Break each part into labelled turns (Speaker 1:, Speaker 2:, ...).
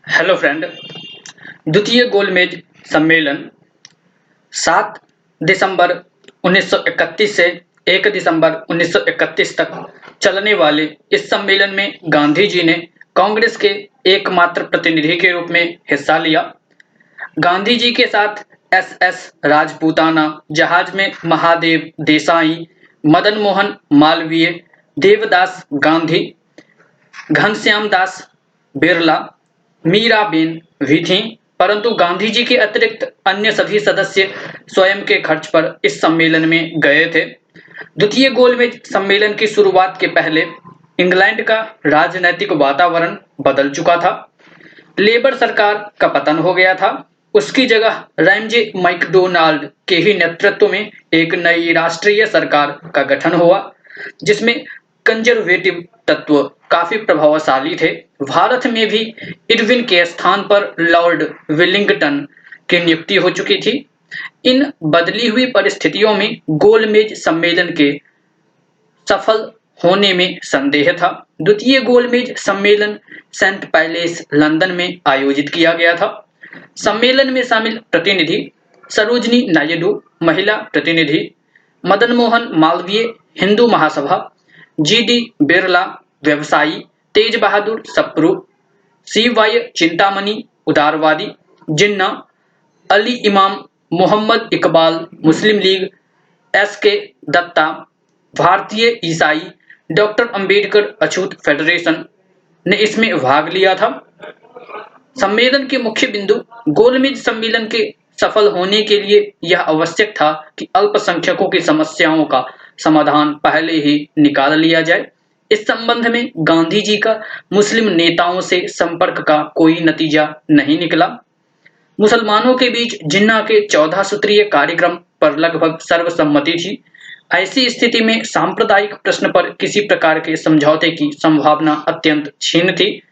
Speaker 1: Hello friend. द्वितीय गोलमेज सम्मेलन 7 दिसंबर 1931 से 1 दिसंबर 1931 तक चलने वाले इस सम्मेलन में गांधी जी ने कांग्रेस के एकमात्र प्रतिनिधि के रूप में हिस्सा लिया। गांधी जी के साथ एस राजपूताना जहाज में महादेव देसाई, मदन मोहन मालवीय, देवदास गांधी, घनश्याम दास बिरला, मीराबेन भी थीं, परंतु गांधी जी के अतिरिक्त अन्य सभी सदस्य स्वयं के खर्च पर इस सम्मेलन में गए थे। द्वितीय गोलमेज सम्मेलन की शुरुआत के पहले इंग्लैंड का राजनैतिक वातावरण बदल चुका था। लेबर सरकार का पतन हो गया था। उसकी जगह रैमजे मैकडोनाल्ड के ही नेतृत्व में एक नई राष्ट्रीय सरकार का गठन हुआ, जिसमें कंजर्वेटिव तत्व काफी प्रभावशाली थे। भारत में भी इरविन के स्थान पर लॉर्ड विलिंगटन की नियुक्ति हो चुकी थी। इन बदली हुई परिस्थितियों में गोलमेज सम्मेलन के सफल होने में संदेह था। द्वितीय गोलमेज सम्मेलन सेंट पैलेस लंदन में आयोजित किया गया था। सम्मेलन में शामिल प्रतिनिधि सरोजनी नायडू महिला प्रतिनिधि, मदन मोहन मालवीय हिंदू महासभा, जीडी बिरला व्यवसायी, तेज बहादुर सप्रू, सीवाई चिंतामणि उदारवादी, जिन्ना, अली इमाम, मोहम्मद इकबाल मुस्लिम लीग, एस.के. दत्ता भारतीय ईसाई, डॉक्टर अंबेडकर अछूत फेडरेशन ने इसमें भाग लिया था। सम्मेलन के मुख्य बिंदु गोलमेज सम्मेलन के सफल होने के लिए यह आवश्यक था कि अल्पसंख्यकों की समस्याओं का समाधान पहले ही निकाल लिया जाए। इस संबंध में गांधी जी का मुस्लिम नेताओं से संपर्क का कोई नतीजा नहीं निकला। मुसलमानों के बीच जिन्ना के 14 सूत्रीय कार्यक्रम पर लगभग सर्वसम्मति थी। ऐसी स्थिति में सांप्रदायिक प्रश्न पर किसी प्रकार के समझौते की संभावना अत्यंत क्षीण थी।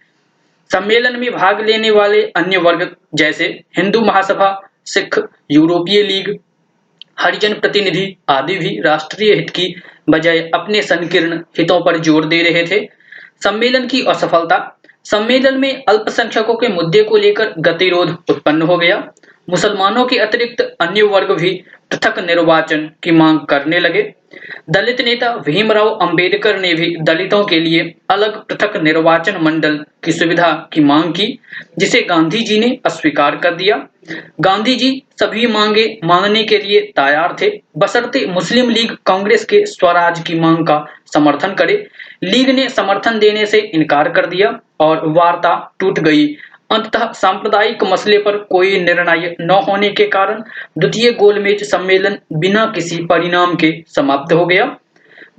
Speaker 1: सम्मेलन में भाग लेने वाले अन्य वर्ग जैसे हिंदू महासभा, सिख, यूरोपीय लीग, हरिजन प्रतिनिधि आदि भी राष्ट्रीय हित की बजाय अपने संकीर्ण हितों पर जोर दे रहे थे। सम्मेलन की असफलता। सम्मेलन में अल्पसंख्यकों के मुद्दे को लेकर गतिरोध उत्पन्न हो गया। मुसलमानों के अतिरिक्त अन्य वर्ग भी पृथक निर्वाचन की मांग करने लगे। दलित नेता भीमराव अंबेडकर ने भी दलितों के लिए अलग पृथक निर्वाचन मंडल की सुविधा की मांग की, जिसे गांधी जी ने अस्वीकार कर दिया। गांधी जी सभी मांगे मानने के लिए तैयार थे, बशर्ते मुस्लिम लीग कांग्रेस के स्वराज की मांग का समर्थन करे। लीग ने समर्थन देने से इनकार कर दिया और वार्ता टूट गई। अंततः सांप्रदायिक मसले पर कोई निर्णय न होने के कारण द्वितीय गोलमेज सम्मेलन बिना किसी परिणाम के समाप्त हो गया।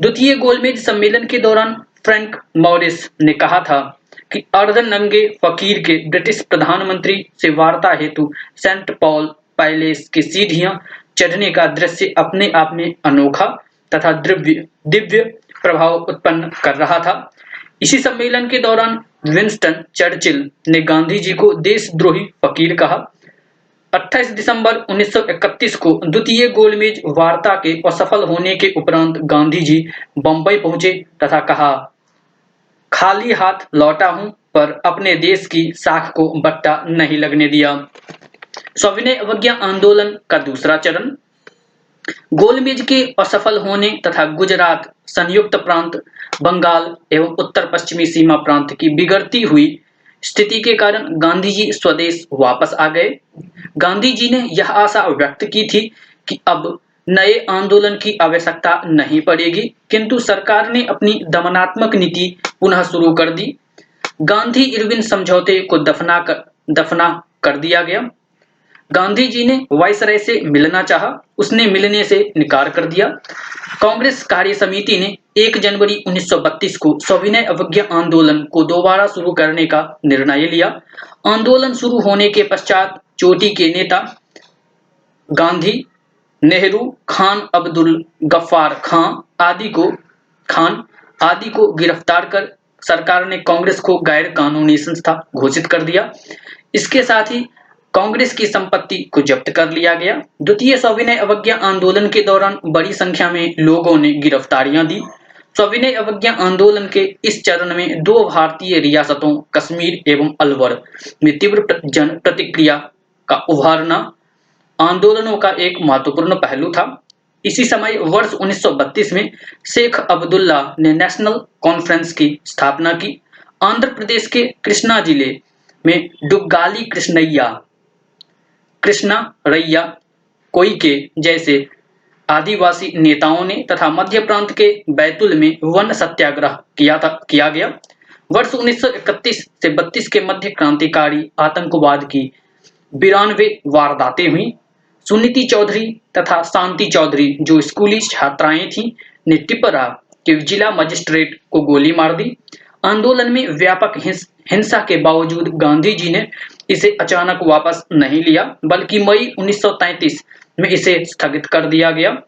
Speaker 1: द्वितीय गोलमेज सम्मेलन के दौरान फ्रैंक मॉरिस ने कहा था कि अर्धनंगे फकीर के ब्रिटिश प्रधानमंत्री से वार्ता हेतु सेंट पॉल पैलेस की सीढ़ियां चढ़ने का दृश्य अपने आप में अनोखा तथा दिव्य प्रभाव उत्पन्न कर रहा था। इसी सम्मेलन के दौरान विंस्टन चर्चिल ने गांधी जी को देशद्रोही फकीर कहा। 28 दिसंबर 1931 को द्वितीय गोलमेज वार्ता के असफल होने के उपरांत गांधी जी बंबई पहुंचे तथा कहा, खाली हाथ लौटा हूं पर अपने देश की साख को बट्टा नहीं लगने दिया। सविनय अवज्ञा आंदोलन का दूसरा चरण। गोलमेज के असफल होने तथा गुजरात, संयुक्त प्रांत, बंगाल एवं उत्तर पश्चिमी सीमा प्रांत की बिगड़ती हुई स्थिति के कारण गांधी जी स्वदेश वापस आ गए। गांधी जी ने यह आशा व्यक्त की थी कि अब नए आंदोलन की आवश्यकता नहीं पड़ेगी, किंतु सरकार ने अपनी दमनात्मक नीति पुनः शुरू कर दी। गांधी इरविन समझौते को दफना कर दिया गया। गांधी जी ने वायसराय से मिलना चाहा, उसने मिलने से इनकार कर दिया। कांग्रेस कार्य समिति ने 1 जनवरी 1932 को सविनय अवज्ञा आंदोलन को दोबारा शुरू करने का निर्णय लिया। आंदोलन शुरू होने के पश्चात चोटी के नेता गांधी, नेहरू, खान अब्दुल गफ्फार खान आदि को गिरफ्तार कर सरकार ने कांग्रेस को गैर कानूनी संस्था घोषित कर दिया। इसके साथ ही कांग्रेस की संपत्ति को जब्त कर लिया गया। द्वितीय सविनय अवज्ञा आंदोलन के दौरान बड़ी संख्या में लोगों ने गिरफ्तारियां दी। सविनय अवज्ञा आंदोलन के इस चरण में दो भारतीय रियासतों कश्मीर एवं अलवर में तीव्र जन प्रतिक्रिया का उभारना आंदोलनों का एक महत्वपूर्ण पहलू था। इसी समय वर्ष 1932 में शेख अब्दुल्ला ने नेशनल कॉन्फ्रेंस की स्थापना की। आंध्र प्रदेश के कृष्णा जिले में डुग्गाली कृष्णरैया कोइके जैसे आदिवासी नेताओं ने तथा मध्य प्रांत के बैतूल में वन सत्याग्रह किया गया। वर्ष 1931 से 32 के मध्य क्रांतिकारी आतंकवाद की 92 वारदातें हुई। सुनीति चौधरी तथा शांति चौधरी जो स्कूली छात्राएं थीं ने टिपरा के जिला मजिस्ट्रेट को गोली मार दी। आंदोलन में व्यापक हिंसा के बावजूद गांधी जी ने इसे अचानक वापस नहीं लिया, बल्कि मई 1933 में इसे स्थगित किया गया।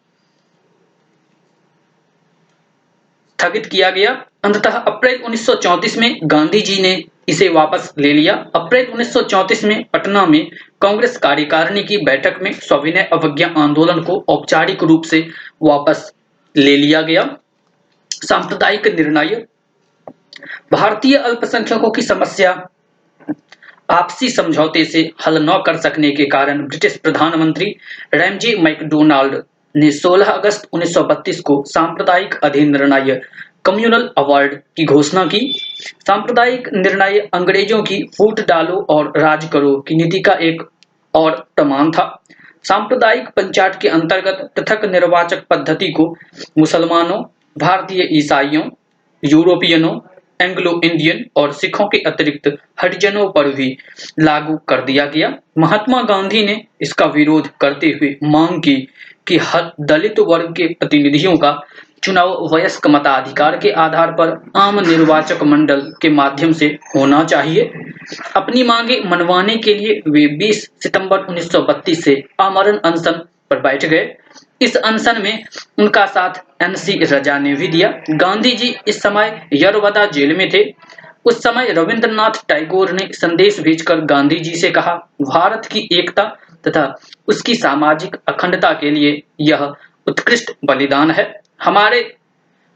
Speaker 1: अंततः अप्रैल 1934 में गांधी जी ने इसे वापस ले लिया। अप्रैल 1934 में पटना में कांग्रेस कार्यकारिणी की बैठक में सविनय अवज्ञा आंदोलन को औपचारिक रूप से वापस ले लिया गया। सांप्रदायिक निर्णय। भारतीय अल्पसंख्यकों की समस्या आपसी समझौते से हल न कर सकने के कारण ब्रिटिश प्रधानमंत्री रैमजे मैकडोनाल्ड ने 16 अगस्त 1932 को सांप्रदायिक अधिनिर्णय कम्युनल अवार्ड की घोषणा की। सांप्रदायिक निर्णय अंग्रेजों की फूट डालो और राज करो की नीति का एक और प्रमाण था। सांप्रदायिक पंचायत के अंतर्गत पृथक निर्वाचक पद्धति को मुसलमानों, भारतीय ईसाइयों, यूरोपियनों, एंग्लो इंडियन और सिखों के अतिरिक्त हरिजनों पर भी लागू कर दिया गया। महात्मा गांधी ने इसका विरोध करते हुए मांग की कि दलित वर्ग के प्रतिनिधियों का चुनाव वयस्क मताधिकार के आधार पर आम निर्वाचक मंडल के माध्यम से होना चाहिए। अपनी मांगे मनवाने के लिए वे 20 सितंबर 1932 से आमरण अनशन पर बैठ गए। इस अनशन में उनका साथ NC रजा ने भी दिया। गांधी जी इस समय यरवदा जेल में थे। उस समय रविंद्रनाथ टैगोर ने संदेश भेजकर गांधी जी से कहा, भारत की एकता तथा उसकी सामाजिक अखंडता के लिए यह उत्कृष्ट बलिदान है। हमारे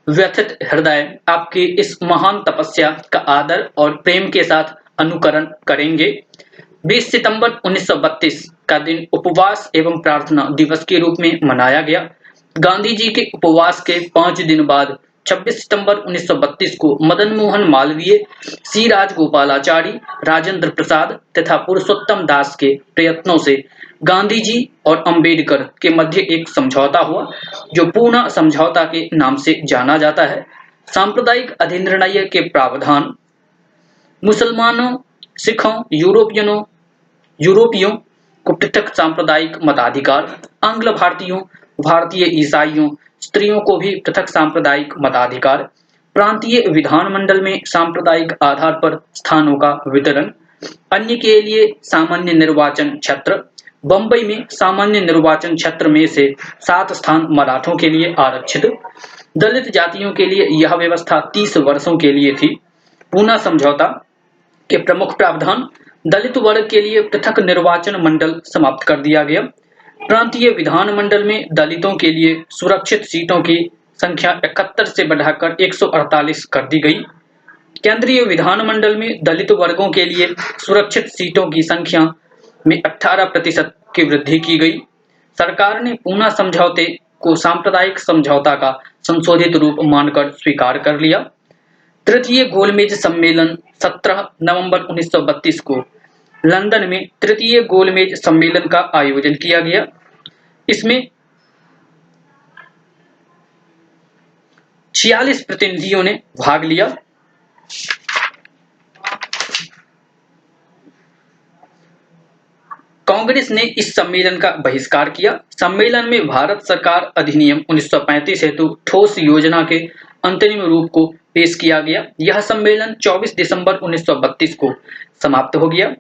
Speaker 1: व्यथित हृदय आपकी इस महान तपस्या का आदर और प्रेम के साथ अनुकरण करेंगे। 20 सितंबर 1932 का दिन उपवास एवं प्रार्थना दिवस के रूप में मनाया गया। गांधी जी के उपवास के 5 दिन बाद 26 सितंबर 1932 को मदन मोहन मालवीय, सी राजगोपालाचारी, राजेंद्र प्रसाद तथा पुरुषोत्तम दास के प्रयत्नों से गांधी जी और अंबेडकर के मध्य एक समझौता हुआ, जो पूना समझौता के नाम से जाना जाता है। सांप्रदायिक अधिनिर्णय के प्रावधान मुसलमानों, सिखों, यूरोपियों को पृथक सांप्रदायिक मताधिकार, आंग्ल भारतीयों, भारतीय ईसाइयों, स्त्रियों को भी पृथक सांप्रदायिक मताधिकार, प्रांतीय विधानमंडल में सांप्रदायिक आधार पर स्थानों का वितरण, अन्य के लिए सामान्य निर्वाचन क्षेत्र। बंबई में सामान्य निर्वाचन क्षेत्र में से 7 स्थान मराठों के लिए आरक्षित। दलित जातियों के लिए यह व्यवस्था 30 वर्षों के लिए थी। पूना समझौता के प्रमुख प्रावधान दलित वर्ग के लिए पृथक निर्वाचन मंडल समाप्त कर दिया गया। प्रांतीय विधानमंडल में दलितों के लिए सुरक्षित सीटों की संख्या 71 से बढ़ाकर 148 कर दी गई। केंद्रीय विधानमंडल में दलित वर्गों के लिए सुरक्षित सीटों की संख्या में 18% की वृद्धि की गई। सरकार ने पूना समझौते को सांप्रदायिक समझौता का संशोधित रूप मानकर स्वीकार कर लिया। तृतीय गोलमेज सम्मेलन 17 नवंबर 1932 को लंदन में तृतीय गोलमेज सम्मेलन का आयोजन किया गया। इसमें 46 प्रतिनिधियों ने भाग लिया। कांग्रेस ने इस सम्मेलन का बहिष्कार किया। सम्मेलन में भारत सरकार अधिनियम 1935 हेतु ठोस योजना के अंतरिम रूप को पेश किया गया। यह सम्मेलन 24 दिसंबर 1932 को समाप्त हो गया।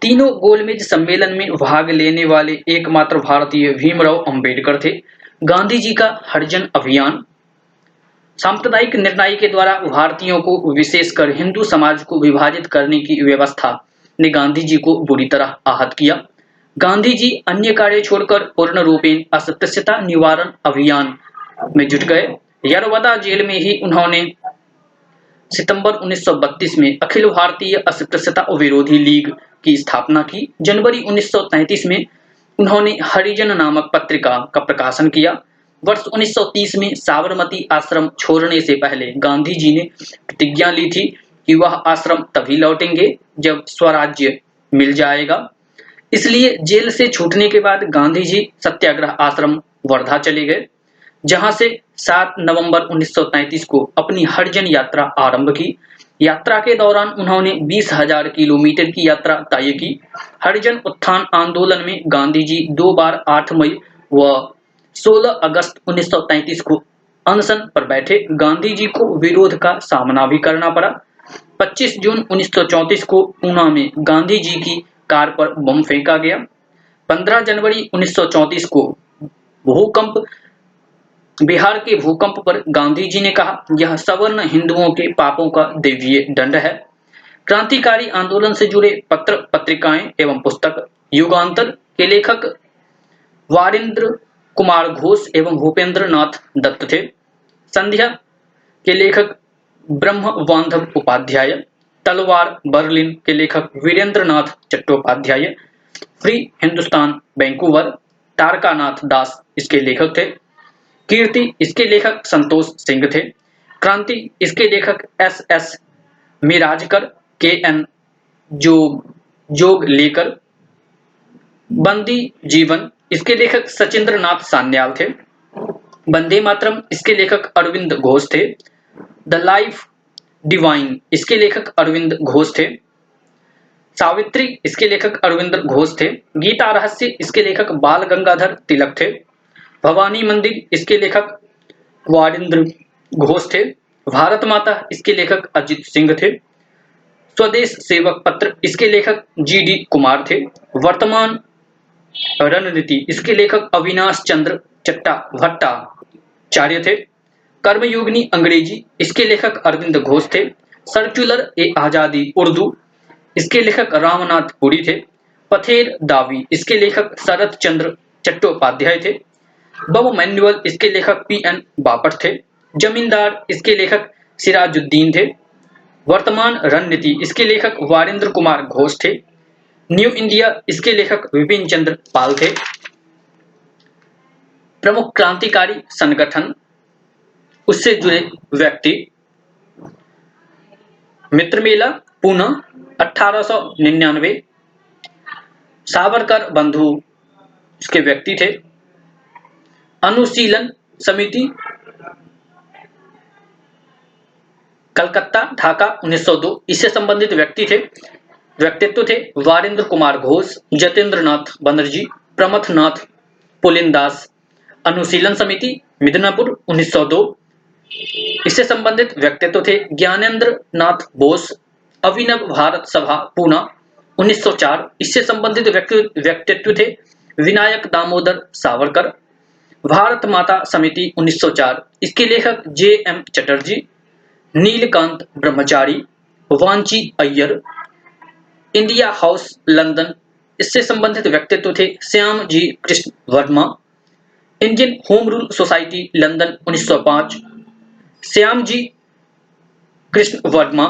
Speaker 1: तीनों गोलमेज सम्मेलन में भाग लेने वाले एकमात्र भारतीय भीमराव अंबेडकर थे। गांधी जी का हरिजन अभियान। सांप्रदायिक निर्णय के द्वारा भारतीयों को, विशेषकर हिंदू समाज को विभाजित करने की व्यवस्था ने गांधी जी को बुरी तरह आहत किया। गांधी जी अन्य कार्य छोड़कर पूर्ण रूपेण अस्पृश्यता निवारण अभियान में जुट गए। यरवदा जेल में ही उन्होंने सितंबर 1932 में अखिल भारतीय अस्पृश्यता विरोधी लीग की स्थापना की। जनवरी 1933 में उन्होंने हरिजन नामक पत्रिका का प्रकाशन किया। वर्ष 1930 में साबरमती आश्रम छोड़ने से पहले गांधी जी ने प्रतिज्ञा ली थी कि वह आश्रम तभी लौटेंगे जब स्वराज्य मिल जाएगा। इसलिए जेल से छूटने के बाद गांधी जी सत्याग्रह आश्रम वर्धा चले गए, जहां से 7 नवंबर 1933 को अपनी हरिजन यात्रा आरंभ की। यात्रा के दौरान उन्होंने 20,000 किलोमीटर की यात्रा तय की। हरिजन उत्थान आंदोलन में गांधी जी 2 बार 8 मई व 16 अगस्त 1933 को अनशन पर बैठे। गांधी जी को विरोध का सामना भी करना पड़ा। 25 जून 1934 को ऊना में गांधी जी की कार पर बम फेंका गया। 15 जनवरी 1934 को भूकंप बिहार के भूकंप पर गांधी जी ने कहा, यह सवर्ण हिंदुओं के पापों का दैवीय दंड है। क्रांतिकारी आंदोलन से जुड़े पत्र पत्रिकाएं एवं पुस्तक युगांतर के लेखक वारिंद्र कुमार घोष एवं भूपेंद्र नाथ दत्त थे। संध्या के लेखक ब्रह्म बांधव उपाध्याय, तलवार बर्लिन के लेखक वीरेंद्र नाथ चट्टोपाध्याय, फ्री हिंदुस्तान वैंकूवर तारकानाथ दास इसके लेखक थे। कीर्ति इसके लेखक संतोष सिंह थे। क्रांति इसके लेखक एस मिराजकर, के.एन. जोगलेकर। बंदी जीवन इसके लेखक सचिंद्र नाथ सान्याल थे। वंदे मातरम इसके लेखक अरविंद घोष थे। द लाइफ डिवाइन इसके लेखक अरविंद घोष थे। सावित्री इसके लेखक अरविंद घोष थे। गीता रहस्य इसके लेखक बाल गंगाधर तिलक थे। भवानी मंदिर इसके लेखक वारिंद्र घोष थे। भारत माता इसके लेखक अजित सिंह थे। स्वदेश सेवक पत्र इसके लेखक जी.डी. कुमार थे। वर्तमान रणनीति इसके लेखक अविनाश चंद्र भट्टाचार्य थे। कर्मयोगिनी अंग्रेजी इसके लेखक अरविंद घोष थे। सर्कुलर ए आजादी उर्दू इसके लेखक रामनाथ पुरी थे। पथेर दावी इसके लेखक शरत चंद्र चट्टोपाध्याय थे। बम मैनुअल इसके लेखक पी.एन. बापट थे। जमींदार इसके लेखक सिराजुद्दीन थे। वर्तमान रणनीति इसके लेखक वारिंद्र कुमार घोष थे। न्यू इंडिया इसके लेखक विपिन चंद्र पाल थे। प्रमुख क्रांतिकारी संगठन, उससे जुड़े व्यक्ति, मित्रमेला पूना 1899, सावरकर बंधु इसके व्यक्ति थे। अनुशीलन समिति कलकत्ता ढाका 1902 इससे संबंधित व्यक्तित्व थे वारिंद्र कुमार घोष, जतेंद्र नाथ बनर्जी, प्रमथ नाथ पुलिनदास। अनुशीलन समिति मिदनापुर 1902 इससे संबंधित व्यक्तित्व थे ज्ञानेंद्र नाथ बोस। अभिनव भारत सभा पूना 1904 इससे संबंधित व्यक्तित्व थे विनायक दामोदर सावरकर। भारत माता समिति 1904 इसके लेखक J.M.. Chatterjee, Neelkanth Brahmachari, Vanchi Iyer. India house London इससे संबंधित व्यक्तित्व थे Shyamji Krishna Varma. Indian home rule society London 1905 Shyamji Krishna Verma.